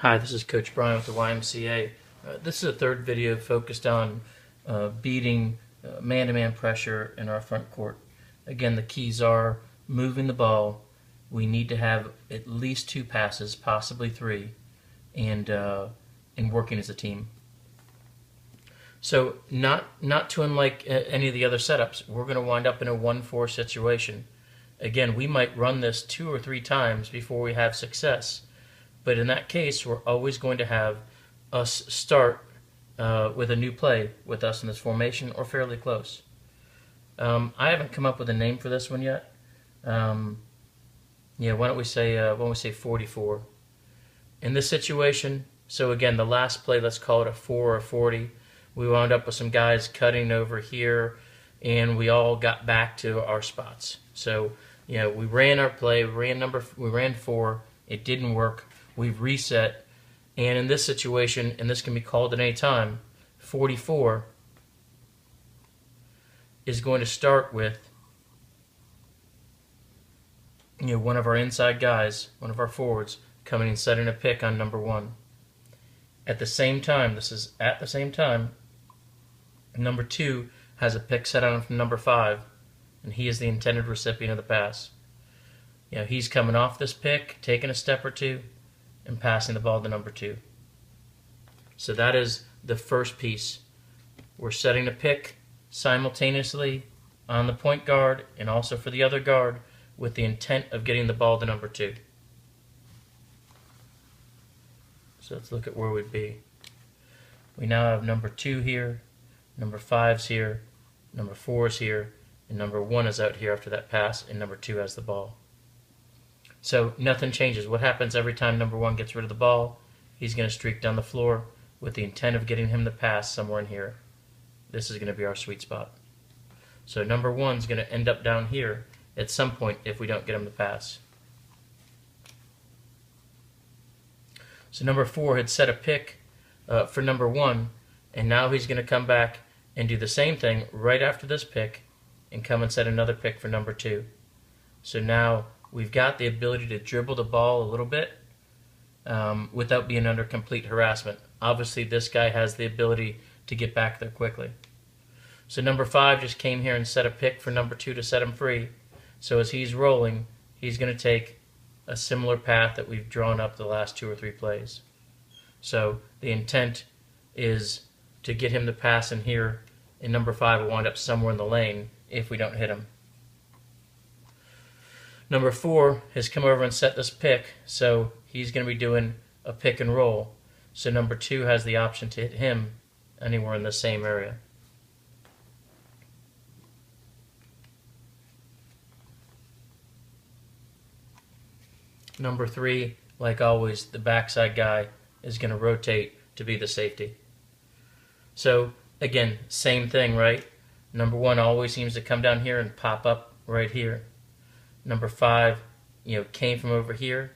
Hi, this is Coach Brian with the YMCA. This is a third video focused on beating man-to-man pressure in our front court. Again, the keys are moving the ball. We need to have at least 2 passes, possibly 3, and working as a team. So not too unlike any of the other setups, we're going to wind up in a 1-4 situation. Again, we might run this 2 or 3 times before we have success. But in that case, we're always going to have us start with a new play with us in this formation or fairly close. I haven't come up with a name for this one yet. Why don't we say 44? In this situation, so again, the last play, let's call it a 4 or 40. We wound up with some guys cutting over here, and we all got back to our spots. So, we ran our play, we ran 4, it didn't work. We've reset, and in this situation, and this can be called at any time, 44 is going to start with one of our inside guys, one of our forwards, coming and setting a pick on number 1. At the same time, number 2 has a pick set on him from number 5, and he is the intended recipient of the pass. He's coming off this pick, taking a step or 2, and passing the ball to number 2. So that is the first piece. We're setting a pick simultaneously on the point guard and also for the other guard with the intent of getting the ball to number 2. So let's look at where we'd be. We now have number 2 here, number 5's here, number 4's here, and number 1 is out here after that pass, and number 2 has the ball. So nothing changes. What happens every time number 1 gets rid of the ball? He's going to streak down the floor with the intent of getting him the pass somewhere in here. This is going to be our sweet spot. So number 1's going to end up down here at some point if we don't get him the pass. So number 4 had set a pick for number 1, and now he's going to come back and do the same thing right after this pick and come and set another pick for number 2. So now we've got the ability to dribble the ball a little bit without being under complete harassment. Obviously, this guy has the ability to get back there quickly. So number 5 just came here and set a pick for number 2 to set him free. So as he's rolling, he's going to take a similar path that we've drawn up the last 2 or 3 plays. So the intent is to get him to pass in here, and number 5 will wind up somewhere in the lane if we don't hit him. Number 4 has come over and set this pick, so he's going to be doing a pick and roll. So number 2 has the option to hit him anywhere in the same area. Number 3, like always, the backside guy is going to rotate to be the safety. So again, same thing, right? Number 1 always seems to come down here and pop up right here. Number 5, came from over here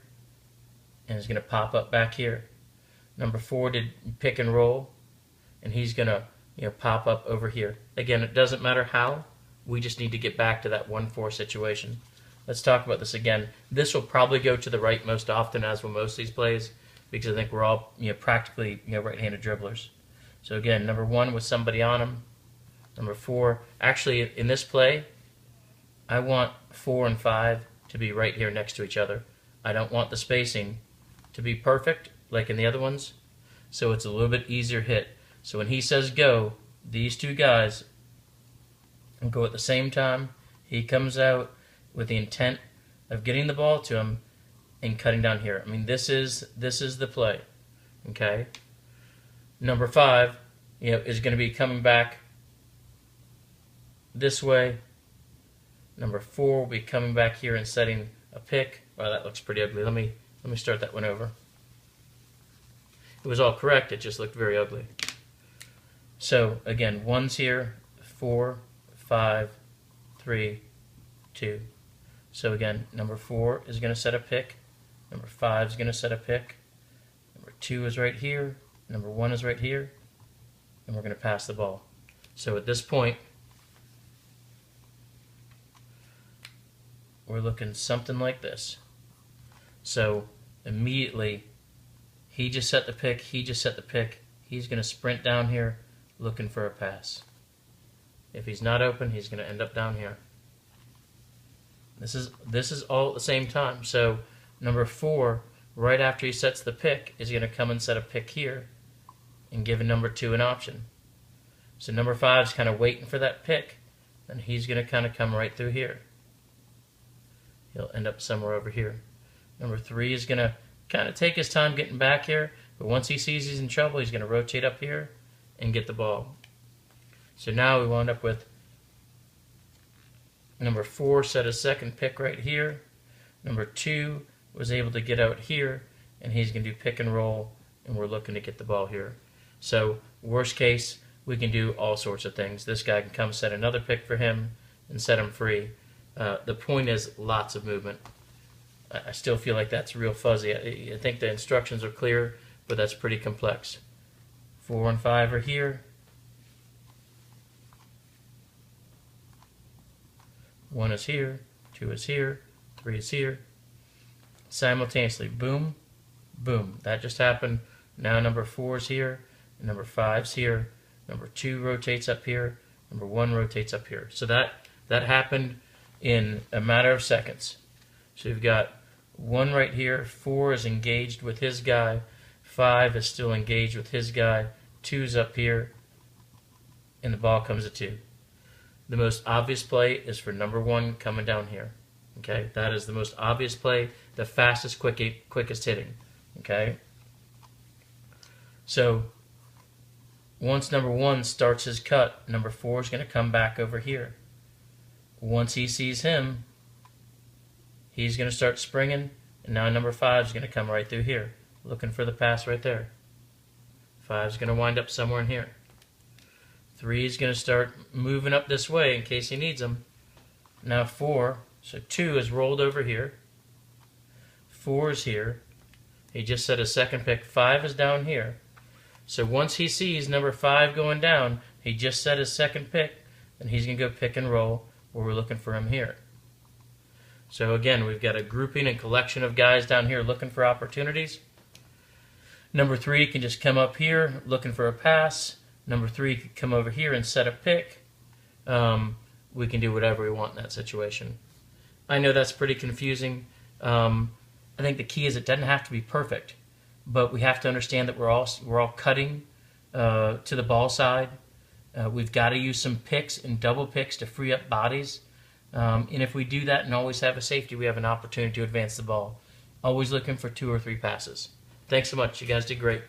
and is going to pop up back here. Number 4 did pick and roll, and he's going to pop up over here. Again, it doesn't matter how. We just need to get back to that 1-4 situation. Let's talk about this again. This will probably go to the right most often, as will most of these plays, because I think we're all practically right-handed dribblers. So again, number 1 with somebody on him. Number 4, actually in this play, I want 4 and 5 to be right here next to each other. I don't want the spacing to be perfect like in the other ones, so it's a little bit easier hit. So when he says go, these 2 guys go at the same time. He comes out with the intent of getting the ball to him and cutting down here. I mean, this is the play. Okay. Number 5, is going to be coming back this way. Number 4 will be coming back here and setting a pick. Wow, that looks pretty ugly. Let me start that one over. It was all correct, it just looked very ugly. So again, 1's here, 4, 5, 3, 2. So again, number 4 is going to set a pick. Number 5 is going to set a pick. Number 2 is right here. Number 1 is right here. And we're going to pass the ball. So at this point, we're looking something like this. So immediately He just set the pick. He just set the pick. He's going to sprint down here looking for a pass. If he's not open, he's going to end up down here. This is all at the same time. So number 4, right after he sets the pick, is going to come and set a pick here and give a number 2 an option. So number 5 is kind of waiting for that pick, and he's going to kind of come right through here. He'll end up somewhere over here. Number 3 is going to kind of take his time getting back here, but once he sees he's in trouble, he's going to rotate up here and get the ball. So now we wound up with number 4 set a second pick right here. Number 2 was able to get out here, and he's going to do pick and roll, and we're looking to get the ball here. So worst case, we can do all sorts of things. This guy can come set another pick for him and set him free. The point is lots of movement. I still feel like that's real fuzzy. I think the instructions are clear, but that's pretty complex. 4 and 5 are here. 1 is here, 2 is here, 3 is here. Simultaneously, boom, boom. That just happened. Now number 4 is here, and number 5 is here. Number 2 rotates up here, number 1 rotates up here. So that happened in a matter of seconds. So you've got 1 right here, 4 is engaged with his guy, 5 is still engaged with his guy, 2's up here, and the ball comes to 2. The most obvious play is for number 1 coming down here. Okay, that is the most obvious play, the fastest, quickest hitting. Okay, so once number 1 starts his cut, number 4 is going to come back over here. Once he sees him, he's going to start springing, and now number 5 is going to come right through here, looking for the pass right there. 5 is going to wind up somewhere in here. 3 is going to start moving up this way in case he needs them. Now 4, so 2 is rolled over here. 4 is here. He just set a second pick. 5 is down here. So once he sees number 5 going down, he just set his second pick, and he's going to go pick and roll where we're looking for him here. So again, we've got a grouping and collection of guys down here looking for opportunities. Number 3 can just come up here looking for a pass. Number 3 could come over here and set a pick. We can do whatever we want in that situation. I know that's pretty confusing. I think the key is it doesn't have to be perfect, but we have to understand that we're all cutting to the ball side. We've got to use some picks and double picks to free up bodies. And if we do that and always have a safety, we have an opportunity to advance the ball. Always looking for 2 or 3 passes. Thanks so much. You guys did great.